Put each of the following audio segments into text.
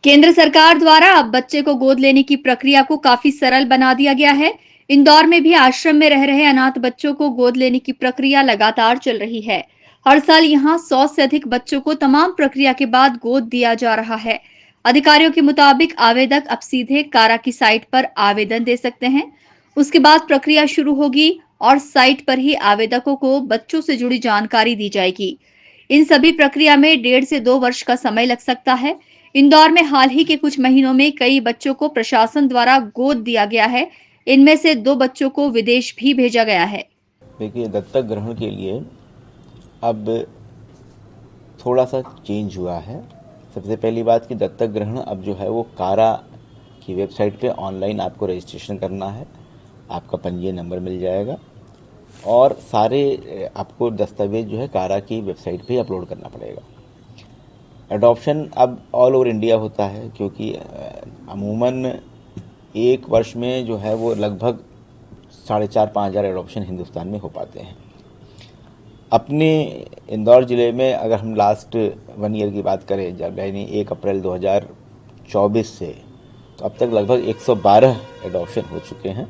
केंद्र सरकार द्वारा अब बच्चे को गोद लेने की प्रक्रिया को काफी सरल बना दिया गया है। इंदौर में भी आश्रम में रह रहे अनाथ बच्चों को गोद लेने की प्रक्रिया लगातार चल रही है। हर साल यहाँ 100 से अधिक बच्चों को तमाम प्रक्रिया के बाद गोद दिया जा रहा है। अधिकारियों के मुताबिक आवेदक अब सीधे कारा की साइट पर आवेदन दे सकते हैं। उसके बाद प्रक्रिया शुरू होगी और साइट पर ही आवेदकों को बच्चों से जुड़ी जानकारी दी जाएगी। इन सभी प्रक्रिया में 1.5 से 2 वर्ष का समय लग सकता है। इंदौर में हाल ही के कुछ महीनों में कई बच्चों को प्रशासन द्वारा गोद दिया गया है। इनमें से 2 बच्चों को विदेश भी भेजा गया है। देखिए, दत्तक ग्रहण के लिए अब थोड़ा सा चेंज हुआ है। सबसे पहली बात कि दत्तक ग्रहण अब जो है वो कारा की वेबसाइट पे ऑनलाइन आपको रजिस्ट्रेशन करना है। आपका पंजीयन नंबर मिल जाएगा और सारे आपको दस्तावेज जो है कारा की वेबसाइट पे अपलोड करना पड़ेगा। एडॉप्शन अब ऑल ओवर इंडिया होता है, क्योंकि अमूमन एक वर्ष में जो है वो लगभग 4,500-5,000 हज़ार एडॉप्शन हिंदुस्तान में हो पाते हैं। अपने इंदौर ज़िले में अगर हम लास्ट 1 ईयर की बात करें, जब यानी 1 अप्रैल 2024 से, तो अब तक लगभग 112 एडॉप्शन हो चुके हैं।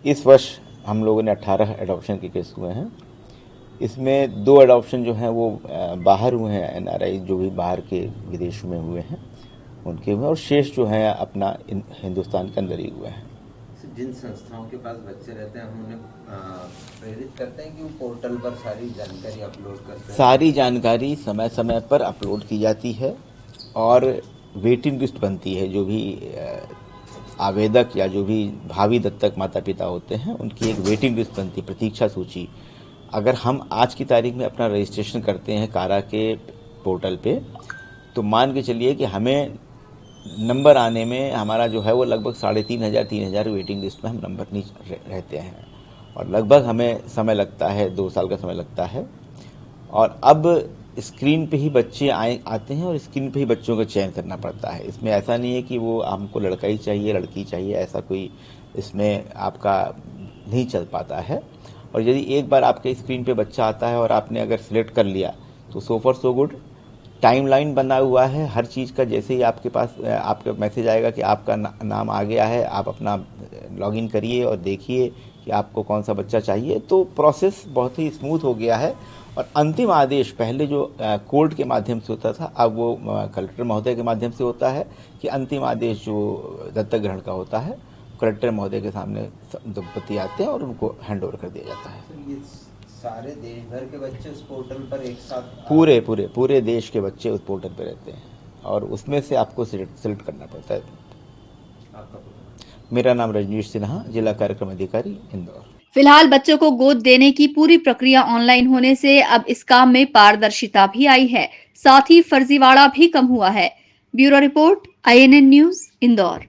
इस वर्ष हम लोगों ने 18 एडॉप्शन के केस हुए हैं। इसमें 2 एडॉप्शन जो हैं वो बाहर हुए हैं, एनआरआई जो भी बाहर के विदेश में हुए हैं उनके हुए, और शेष जो हैं अपना हिंदुस्तान के अंदर ही हुए हैं। जिन संस्थाओं के पास बच्चे रहते हैं हम उन्हें प्रेरित करते हैं कि वो पोर्टल पर सारी जानकारी अपलोड करते हैं। सारी जानकारी समय समय पर अपलोड की जाती है और वेटिंग लिस्ट बनती है। जो भी आवेदक या जो भी भावी दत्तक माता पिता होते हैं उनकी एक वेटिंग लिस्ट बनती है, प्रतीक्षा सूची। अगर हम आज की तारीख में अपना रजिस्ट्रेशन करते हैं कारा के पोर्टल पे, तो मान के चलिए कि हमें नंबर आने में हमारा जो है वो लगभग 3,500 वेटिंग लिस्ट में हम नंबर नहीं रहते हैं, और लगभग हमें समय लगता है, 2 साल का समय लगता है। और अब स्क्रीन पे ही बच्चे आते हैं और स्क्रीन पे ही बच्चों का चयन करना पड़ता है। इसमें ऐसा नहीं है कि वो हमको लड़का ही चाहिए लड़की चाहिए, ऐसा कोई इसमें आपका नहीं चल पाता है। और यदि एक बार आपके स्क्रीन पे बच्चा आता है और आपने अगर सिलेक्ट कर लिया तो so for so good. Timeline बना हुआ है हर चीज़ का। जैसे ही आपके पास आपका मैसेज आएगा कि आपका नाम आ गया है, आप अपना लॉगिन करिए और देखिए कि आपको कौन सा बच्चा चाहिए, तो प्रोसेस बहुत ही स्मूथ हो गया है। और अंतिम आदेश पहले जो कोर्ट के माध्यम से होता था, अब वो कलेक्टर महोदय के माध्यम से होता है कि अंतिम आदेश जो दत्तक ग्रहण का होता है कलेक्टर महोदय के सामने दंपति आते हैं और उनको हैंड ओवर कर दिया जाता है। ये सारे देश भर के बच्चे उस पोर्टल पर एक साथ पूरे देश के बच्चे उस पोर्टल पर रहते हैं और उसमें से आपको सिलेक्ट करना पड़ता है। आपका मेरा नाम रजनीश सिन्हा, जिला कार्यक्रम अधिकारी, इंदौर। फिलहाल बच्चों को गोद देने की पूरी प्रक्रिया ऑनलाइन होने से अब इस काम में पारदर्शिता भी आई है, साथ ही फर्जीवाड़ा भी कम हुआ है। Bureau report, INN news, Indore.